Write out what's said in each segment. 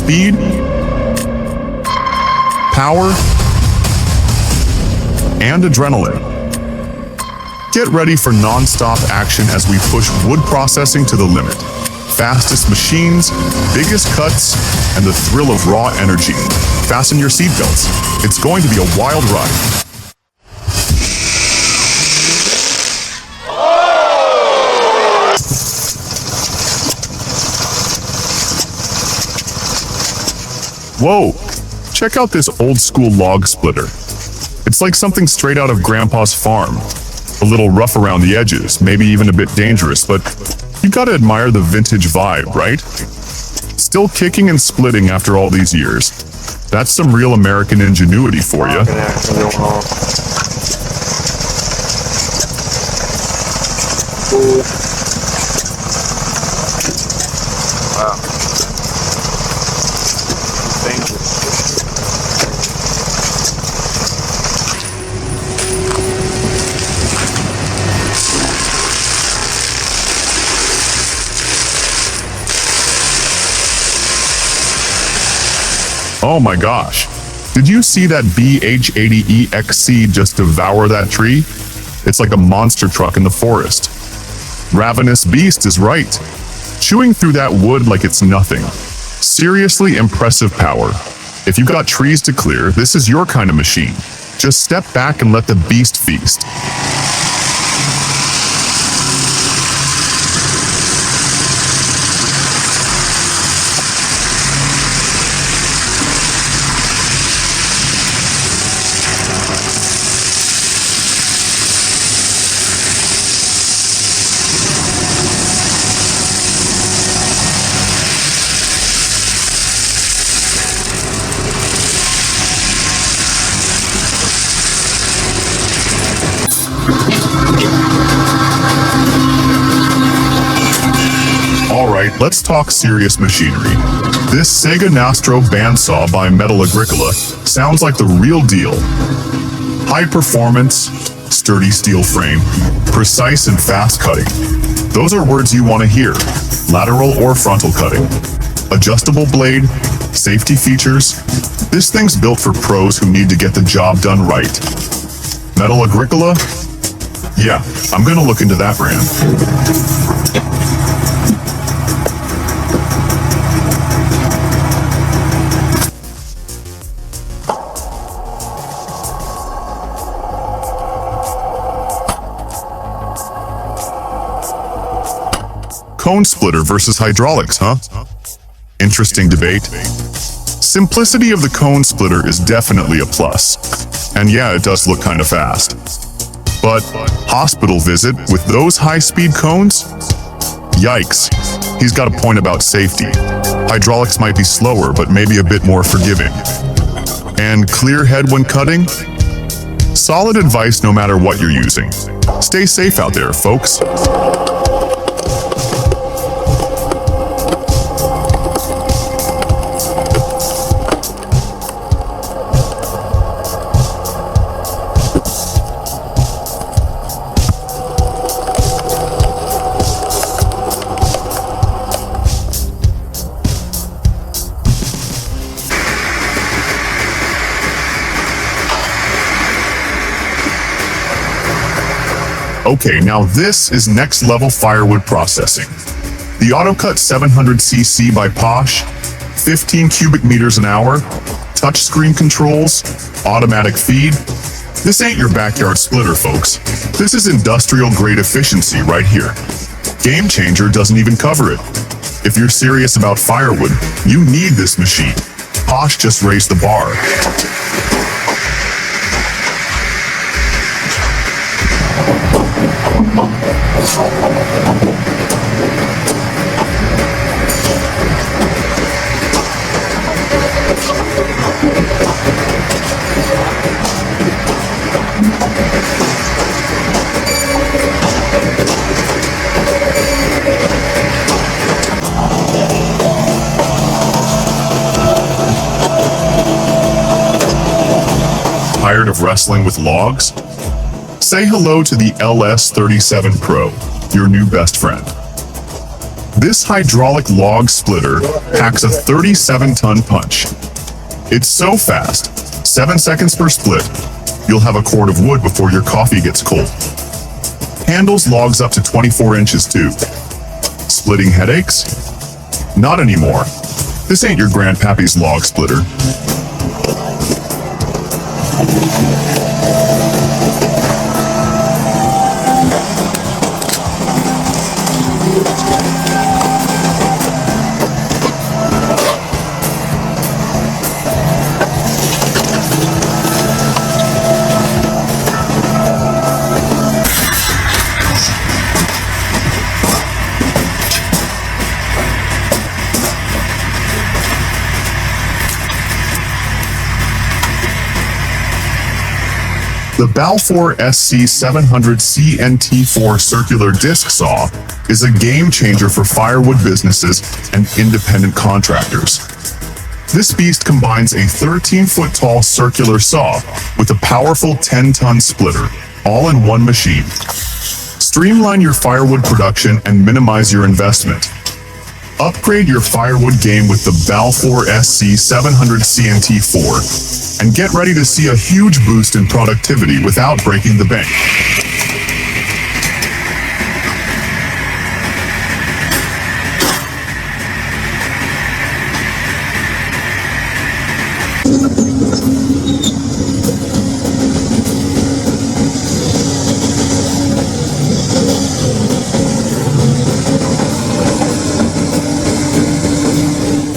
speed, power, and adrenaline. Get ready for non-stop action as we push wood processing to the limit. Fastest machines, biggest cuts, and the thrill of raw energy. Fasten your seatbelts. It's going to be a wild ride. Whoa! Check out this old-school log splitter. It's like something straight out of Grandpa's farm. A little rough around the edges, maybe even a bit dangerous, but you gotta admire the vintage vibe, right? Still kicking and splitting after all these years. That's some real American ingenuity for you. Wow. Thank you. Oh my gosh. Did you see that BH-80EXC just devour that tree? It's like a monster truck in the forest. Ravenous beast is right. Chewing through that wood like it's nothing. Seriously impressive power. If you got trees to clear, this is your kind of machine. Just step back and let the beast feast. Alright, let's talk serious machinery. This Sega Nastro bandsaw by Metal Agricola sounds like the real deal. High performance, sturdy steel frame, precise and fast cutting. Those are words you want to hear. Lateral or frontal cutting. Adjustable blade, safety features. This thing's built for pros who need to get the job done right. Metal Agricola? Yeah, I'm gonna look into that brand. Cone splitter versus hydraulics, huh? Interesting debate. Simplicity of the cone splitter is definitely a plus. And yeah, it does look kind of fast. But hospital visit with those high-speed cones? Yikes. He's got a point about safety. Hydraulics might be slower, but maybe a bit more forgiving. And clear head when cutting? Solid advice no matter what you're using. Stay safe out there, folks. Okay, now this is next level firewood processing. The AutoCut 700cc by Posh, 15 cubic meters an hour, touchscreen controls, automatic feed. This ain't your backyard splitter, folks. This is industrial grade efficiency right here. Game Changer doesn't even cover it. If you're serious about firewood, you need this machine. Posh just raised the bar. Tired of wrestling with logs? Say hello to the LS37 Pro, your new best friend. This hydraulic log splitter packs a 37-ton punch. It's so fast, 7 seconds per split. You'll have a cord of wood before your coffee gets cold. Handles logs up to 24 inches too. Splitting headaches? Not anymore. This ain't your grandpappy's log splitter. The Balfour SC700 CNT4 circular disc saw is a game changer for firewood businesses and independent contractors. This beast combines a 13-foot tall circular saw with a powerful 10-ton splitter, all in one machine. Streamline your firewood production and minimize your investment. Upgrade your firewood game with the Balfour SC700 CNT4 and get ready to see a huge boost in productivity without breaking the bank.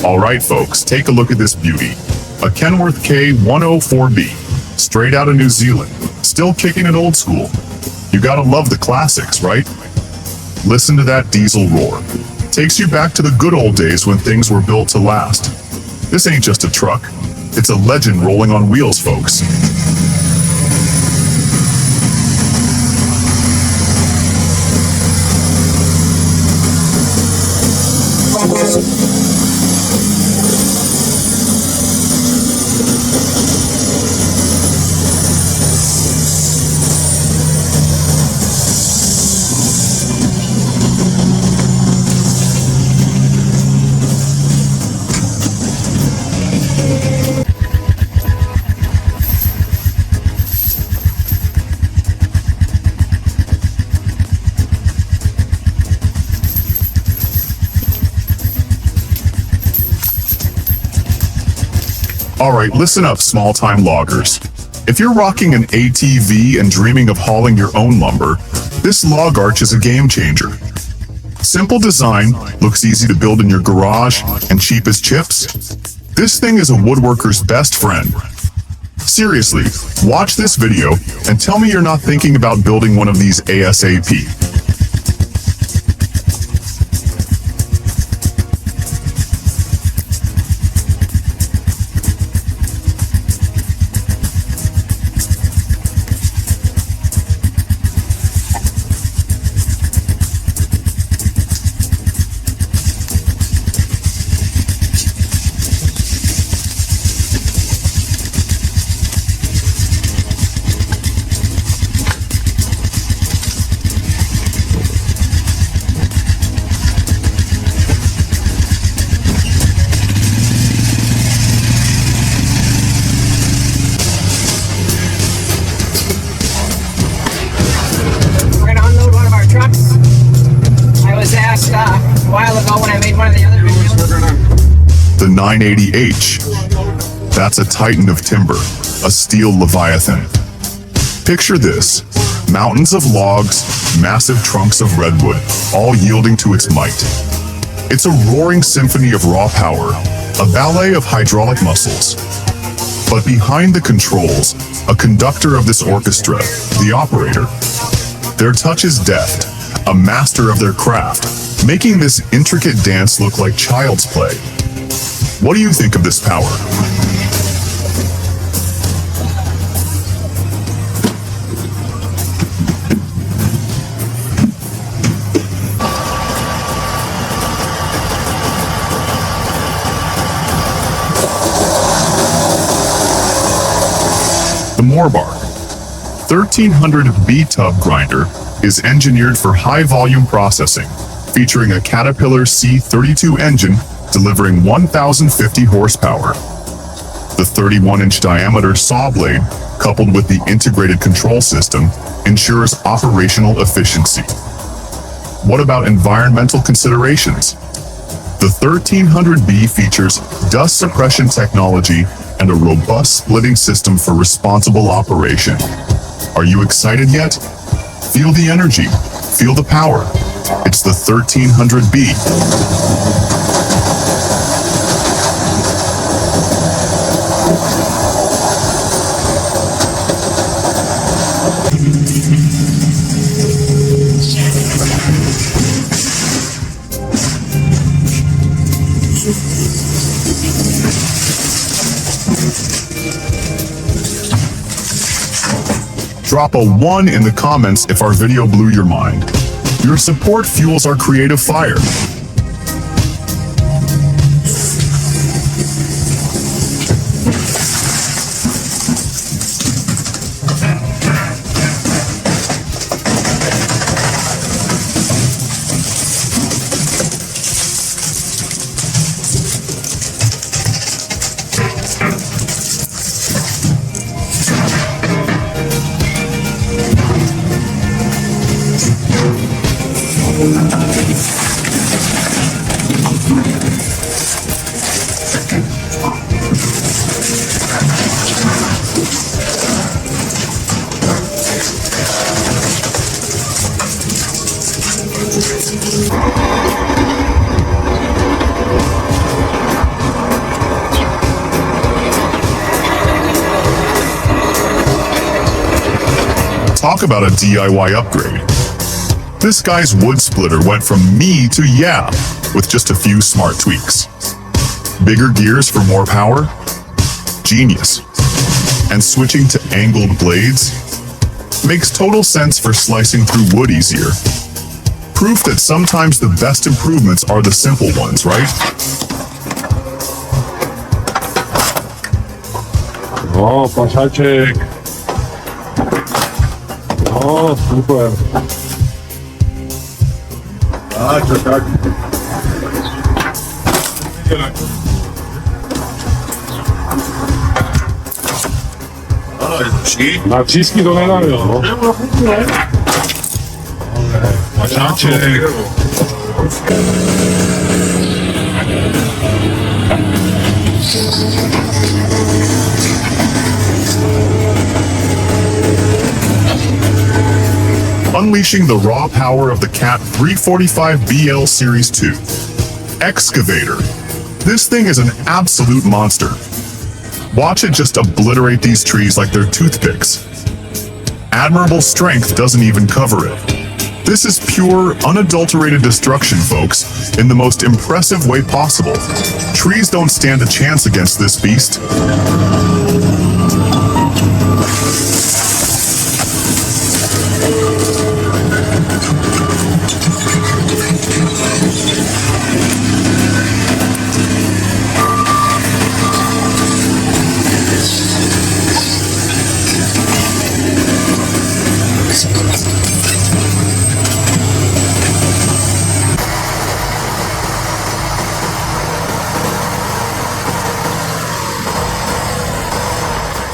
Alright folks, take a look at this beauty. A Kenworth K104B, straight out of New Zealand, still kicking it old school. You gotta love the classics, right? Listen to that diesel roar. Takes you back to the good old days when things were built to last. This ain't just a truck, it's a legend rolling on wheels, folks. Alright, listen up, small-time loggers. If you're rocking an ATV and dreaming of hauling your own lumber, this log arch is a game changer. Simple design, looks easy to build in your garage, and cheap as chips. This thing is a woodworker's best friend. Seriously, watch this video and tell me you're not thinking about building one of these ASAP. A while ago when I made one of the other videos. The 980H. That's a titan of timber, a steel leviathan. Picture this, mountains of logs, massive trunks of redwood, all yielding to its might. It's a roaring symphony of raw power, a ballet of hydraulic muscles. But behind the controls, a conductor of this orchestra, the operator. Their touch is deft, a master of their craft, making this intricate dance look like child's play. What do you think of this power? The Morbark 1300 B-tub grinder is engineered for high-volume processing, featuring a Caterpillar C32 engine delivering 1,050 horsepower. The 31-inch diameter saw blade, coupled with the integrated control system, ensures operational efficiency. What about environmental considerations? The 1300B features dust suppression technology and a robust splitting system for responsible operation. Are you excited yet? Feel the energy, feel the power. It's the 1300B. Drop a 1 in the comments if our video blew your mind. Your support fuels our creative fire. Talk about a DIY upgrade. This guy's wood splitter went from me to yeah, with just a few smart tweaks. Bigger gears for more power? Genius. And switching to angled blades? Makes total sense for slicing through wood easier. Proof that sometimes the best improvements are the simple ones, right? Oh, Pashalczyk. O, super. Tak, tak. Naciski do nadania, no. Pashalczyk. Unleashing the raw power of the Cat 345 BL Series 2. Excavator. This thing is an absolute monster. Watch it just obliterate these trees like they're toothpicks. Admirable strength doesn't even cover it. This is pure, unadulterated destruction, folks, in the most impressive way possible. Trees don't stand a chance against this beast.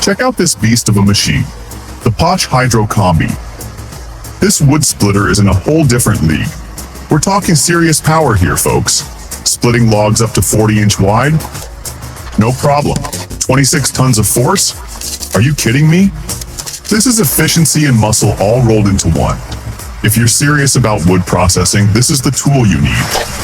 Check out this beast of a machine, the Poch Hydro Combi. This wood splitter is in a whole different league. We're talking serious power here, folks. Splitting logs up to 40-inch wide? No problem. 26 tons of force? Are you kidding me? This is efficiency and muscle all rolled into one. If you're serious about wood processing, this is the tool you need.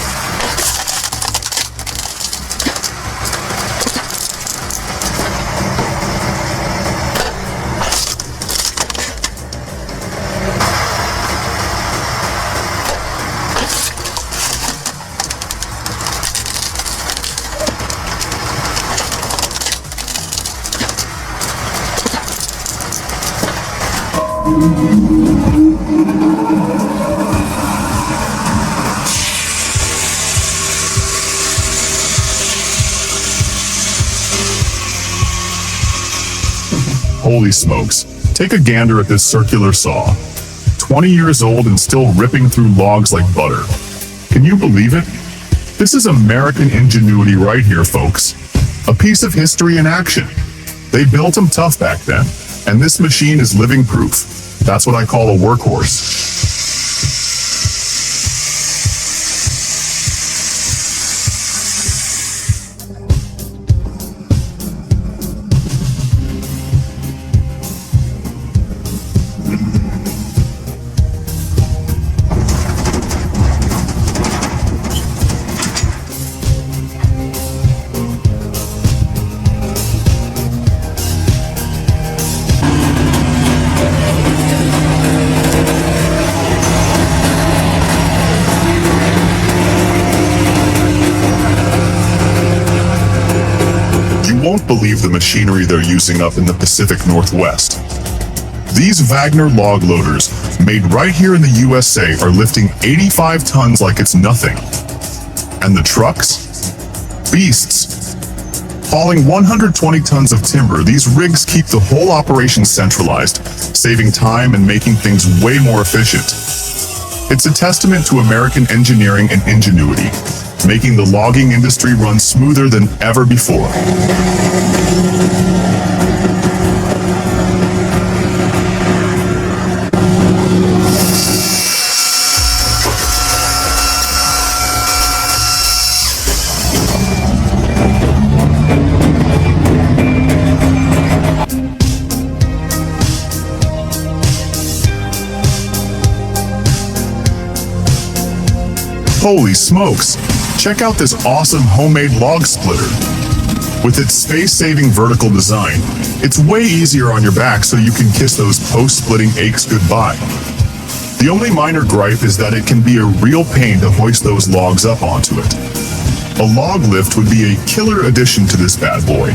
Holy smokes, take a gander at this circular saw. 20 years old and still ripping through logs like butter. Can you believe it? This is American ingenuity right here, folks. A piece of history in action. They built them tough back then, and this machine is living proof. That's what I call a workhorse. You won't believe the machinery they're using up in the Pacific Northwest. These Wagner log loaders, made right here in the USA, are lifting 85 tons like it's nothing. And the trucks? Beasts. Hauling 120 tons of timber, these rigs keep the whole operation centralized, saving time and making things way more efficient. It's a testament to American engineering and ingenuity, making the logging industry run smoother than ever before. Holy smokes! Check out this awesome homemade log splitter. With its space-saving vertical design, it's way easier on your back so you can kiss those post-splitting aches goodbye. The only minor gripe is that it can be a real pain to hoist those logs up onto it. A log lift would be a killer addition to this bad boy.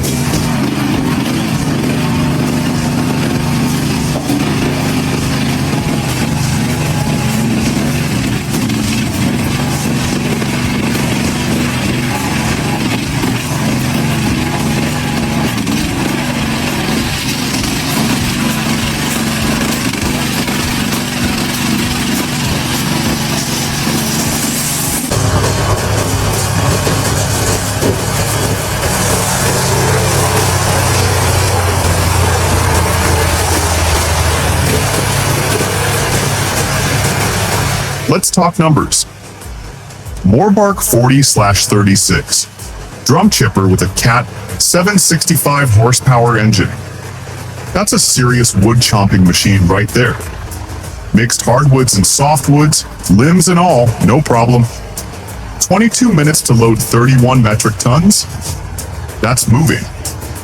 Let's talk numbers. Moorbark 40/36. Drum chipper with a Cat 765 horsepower engine. That's a serious wood chomping machine right there. Mixed hardwoods and softwoods, limbs and all, no problem. 22 minutes to load 31 metric tons? That's moving.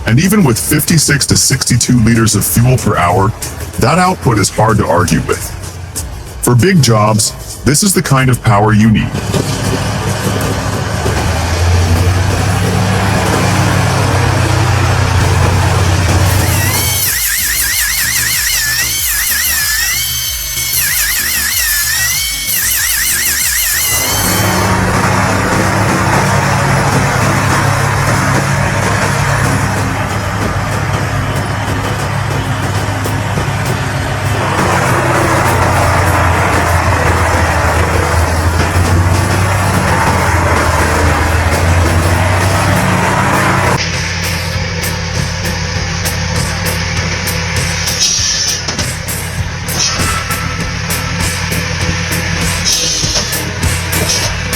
And even with 56 to 62 liters of fuel per hour, that output is hard to argue with. For big jobs, this is the kind of power you need.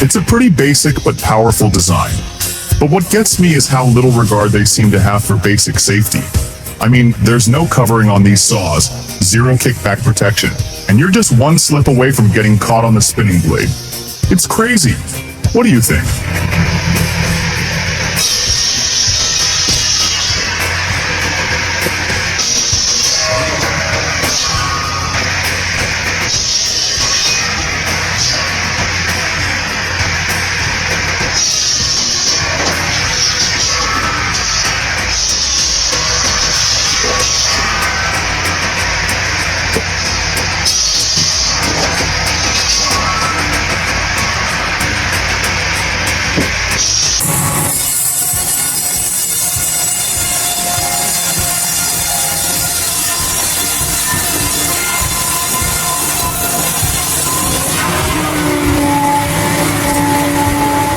It's a pretty basic but powerful design. But what gets me is how little regard they seem to have for basic safety. I mean, there's no covering on these saws, zero kickback protection, and you're just one slip away from getting caught on the spinning blade. It's crazy. What do you think?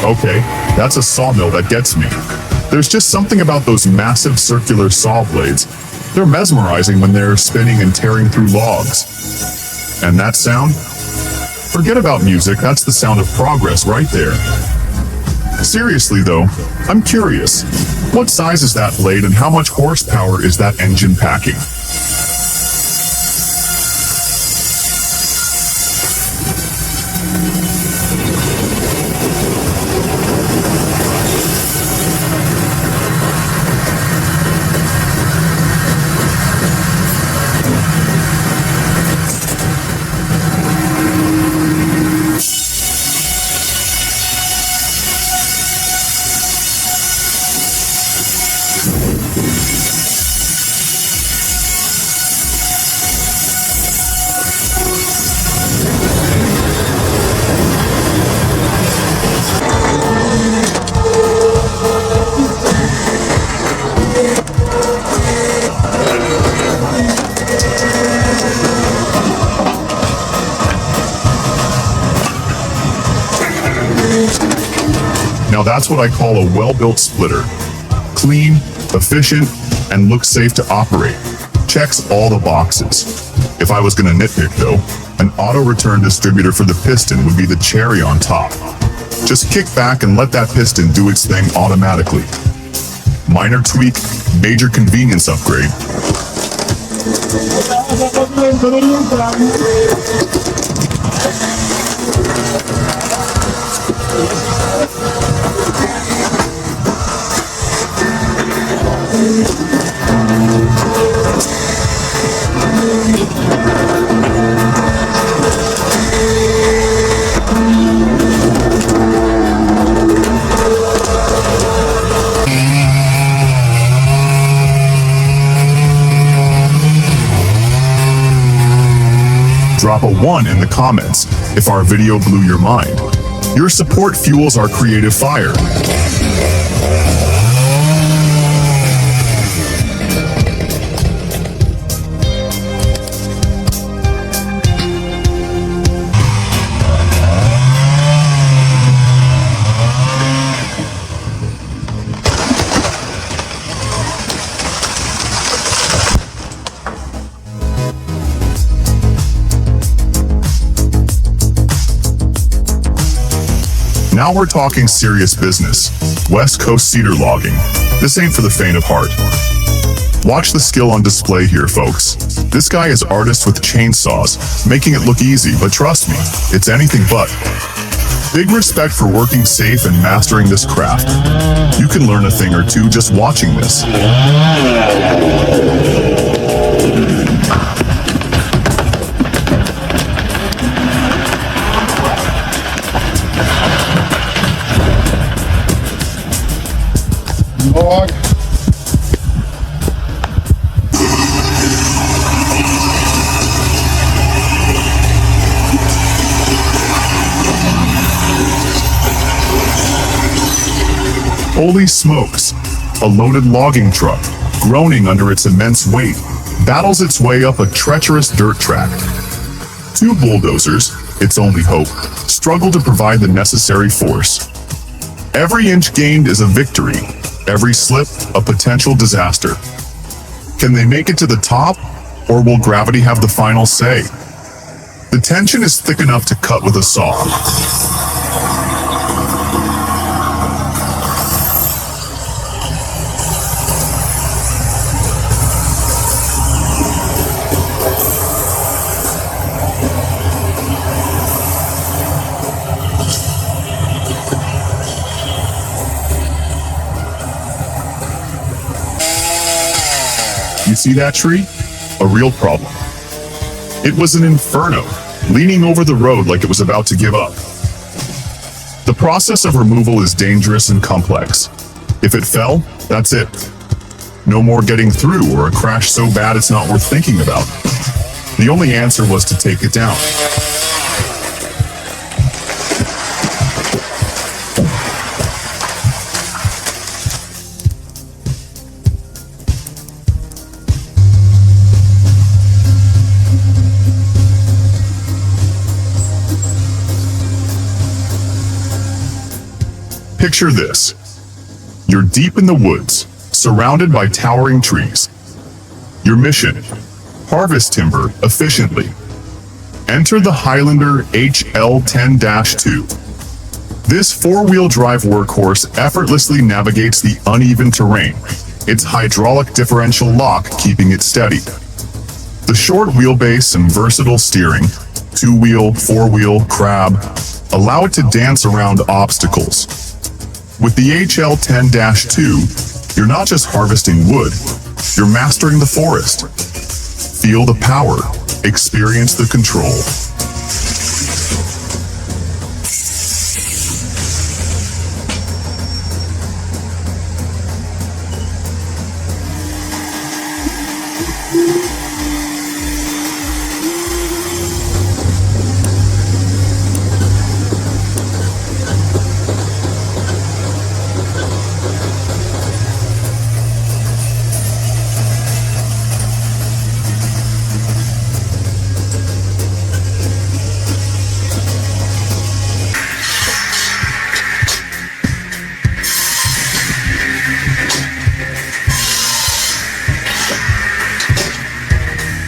Okay, that's a sawmill that gets me. There's just something about those massive circular saw blades. They're mesmerizing when they're spinning and tearing through logs. And that sound? Forget about music, that's the sound of progress right there. Seriously though, I'm curious. What size is that blade and how much horsepower is that engine packing? Now that's what I call a well-built splitter. Clean, efficient, and looks safe to operate. Checks all the boxes. If I was gonna nitpick though, an auto-return distributor for the piston would be the cherry on top. Just kick back and let that piston do its thing automatically. Minor tweak, major convenience upgrade. Drop a 1 in the comments if our video blew your mind. Your support fuels our creative fire. Now we're talking serious business. West Coast cedar logging. This ain't for the faint of heart. Watch the skill on display here, folks. This guy is artist with chainsaws, making it look easy, but trust me, it's anything but. Big respect for working safe and mastering this craft. You can learn a thing or two just watching this. Log. Holy smokes! A loaded logging truck, groaning under its immense weight, battles its way up a treacherous dirt track. Two bulldozers, its only hope, struggle to provide the necessary force. Every inch gained is a victory, every slip a potential disaster. Can they make it to the top, or will gravity have the final say? The tension is thick enough to cut with a saw. You see that tree? A real problem. It was an inferno, leaning over the road like it was about to give up. The process of removal is dangerous and complex. If it fell, that's it. No more getting through or a crash so bad it's not worth thinking about. The only answer was to take it down. Picture this. You're deep in the woods, surrounded by towering trees. Your mission: harvest timber efficiently. Enter the Highlander HL10-2. This four-wheel drive workhorse effortlessly navigates the uneven terrain, its hydraulic differential lock keeping it steady. The short wheelbase and versatile steering, two-wheel, four-wheel, crab, allow it to dance around obstacles. With the HL10-2, you're not just harvesting wood, you're mastering the forest. Feel the power, experience the control.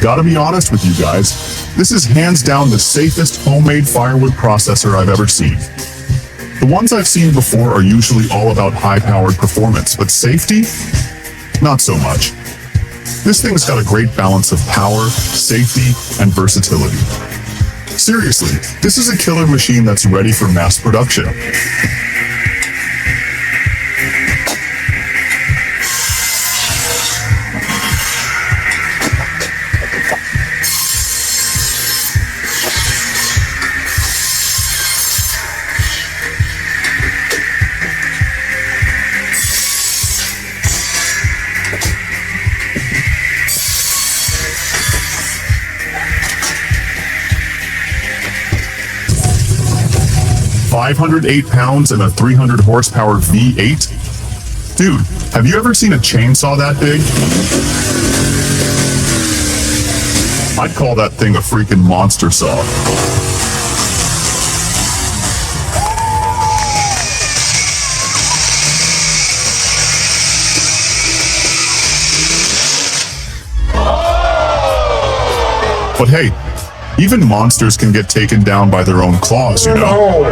Gotta be honest with you guys, this is hands down the safest homemade firewood processor I've ever seen. The ones I've seen before are usually all about high-powered performance, but safety? Not so much. This thing's got a great balance of power, safety, and versatility. Seriously, this is a killer machine that's ready for mass production. 508 pounds and a 300 horsepower V8? Dude, have you ever seen a chainsaw that big? I'd call that thing a freaking monster saw. But hey, even monsters can get taken down by their own claws, you know?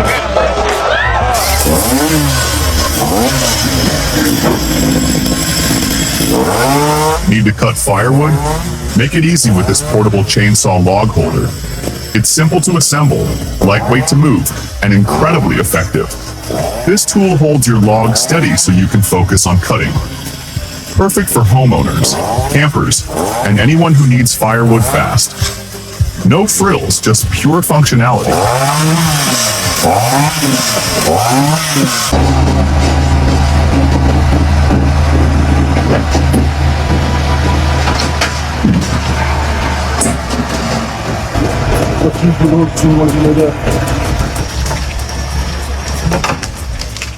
Need to cut firewood? Make it easy with this portable chainsaw log holder. It's simple to assemble, lightweight to move, and incredibly effective. This tool holds your log steady so you can focus on cutting. Perfect for homeowners, campers, and anyone who needs firewood fast. No frills, just pure functionality.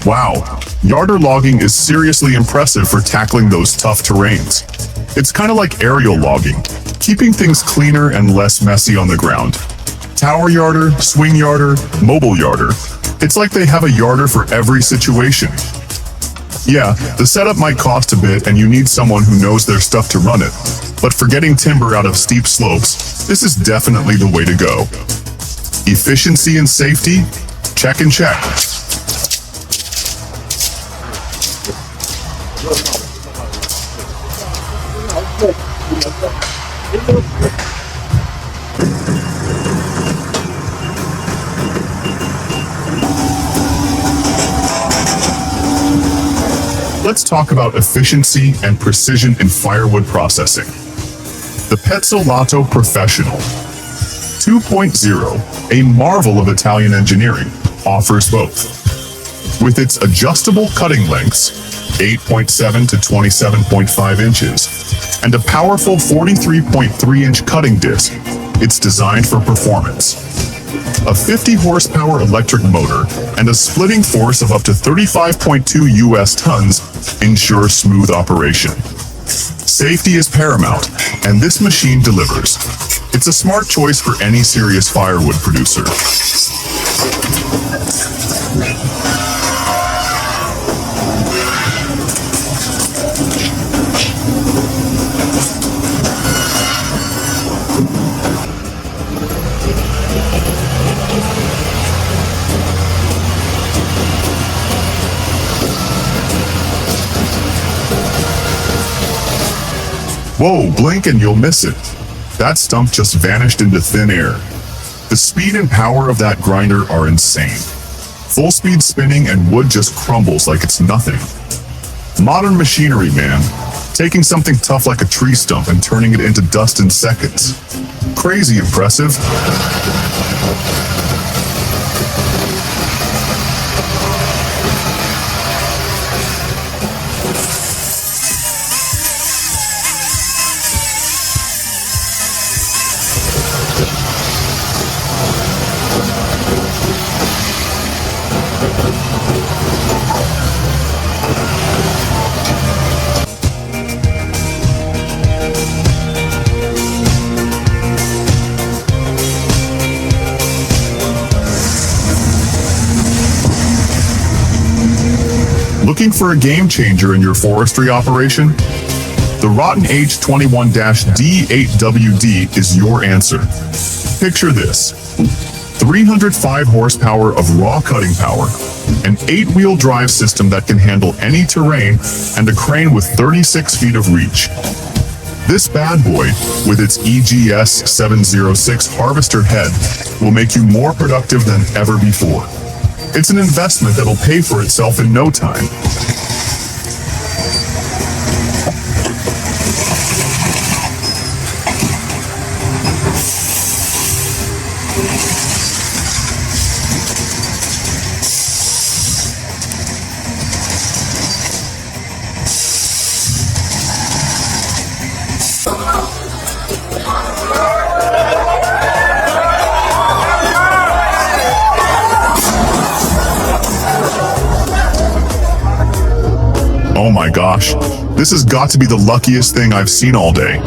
Wow, yarder logging is seriously impressive for tackling those tough terrains. It's kind of like aerial logging, keeping things cleaner and less messy on the ground. Tower yarder, swing yarder, mobile yarder. It's like they have a yarder for every situation. Yeah, the setup might cost a bit and you need someone who knows their stuff to run it. But for getting timber out of steep slopes, this is definitely the way to go. Efficiency and safety? Check and check. Let's talk about efficiency and precision in firewood processing. The Pezzolato Professional 2.0, a marvel of Italian engineering, offers both. With its adjustable cutting lengths, 8.7 to 27.5 inches, and a powerful 43.3-inch cutting disc, it's designed for performance. A 50 horsepower electric motor and a splitting force of up to 35.2 US tons ensure smooth operation. Safety is paramount, and this machine delivers. It's a smart choice for any serious firewood producer. Whoa, blink and you'll miss it. That stump just vanished into thin air. The speed and power of that grinder are insane. Full speed spinning and wood just crumbles like it's nothing. Modern machinery, man. Taking something tough like a tree stump and turning it into dust in seconds. Crazy impressive. Looking for a game changer in your forestry operation? The Rotten H21-D8WD is your answer. Picture this. 305 horsepower of raw cutting power, an 8-wheel drive system that can handle any terrain, and a crane with 36 feet of reach. This bad boy, with its EGS 706 harvester head, will make you more productive than ever before. It's an investment that'll pay for itself in no time. Oh my gosh, this has got to be the luckiest thing I've seen all day.